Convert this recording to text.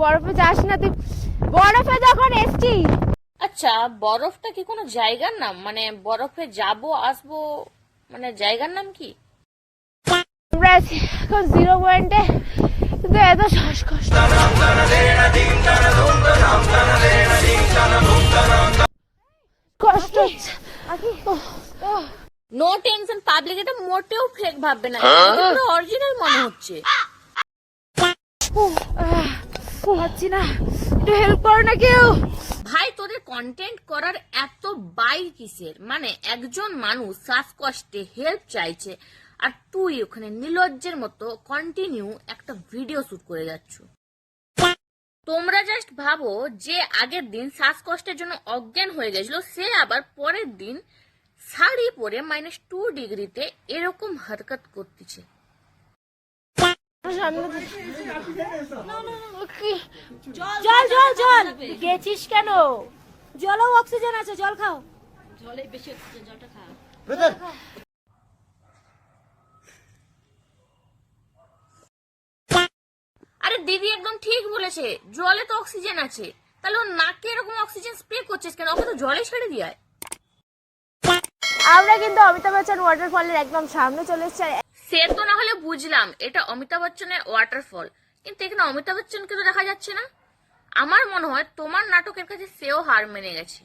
বরফে যাস না তুই। বরফে যখন এসছি। আচ্ছা, বরফটা কি কোনো জায়গার নাম? মানে বরফে যাব আসবো, মানে জায়গার নাম কি? আমরা আছি এখন 0 পয়েন্টে, কিন্তু এত শ্বাসকষ্ট। কষ্ট হচ্ছে। নো টেনশন, পাবলিক এটা মোটেও ফেক ভাববে না, পুরো অরিজিনাল মনে হচ্ছে। পাচ্ছি না, একটু হেল্প করো না কেউ। ভাই তোদের কন্টেন্ট করার এত বাইর কিসের? মানে একজন মানুষ শ্বাসকষ্টে হেল্প চাইছে আর তুই ওখানে নির্লজ্জের মতো কন্টিনিউ একটা ভিডিও শুট করে যাচ্ছ। তোমরা জাস্ট ভাবো, যে আগের দিন শ্বাসকষ্টের জন্য অজ্ঞান হয়ে গেছিল, সে আবার পরের দিন শাড়ি পরে -2 ডিগ্রিতে এরকম হরকত করতেছে। জল জল জল গেছিস কেন? জলও অক্সিজেন আছে, জল খাও। জলে বেশি অক্সিজেন, জলটা খা। আরে দিদি একদম ঠিক বলেছে, জলে তো অক্সিজেন আছে, তাহলে ওর নাকে এরকম অক্সিজেন স্প্রে করছিস কেন? ওকে তো জলে ছেড়ে দিয়ে। আমরা কিন্তু অমিতাভ বচ্চন ওয়াটারফলের একদম সামনে চলে এসেছি। সে তো না হলে বুঝলাম এটা অমিতাভ বচ্চনের ওয়াটারফল, কিন্তু এখানে অমিতাভ বচ্চনকে তো দেখা যাচ্ছে না। আমার মনে হয় তোমার নাটকের কাছে সেও হার মেনে গেছে।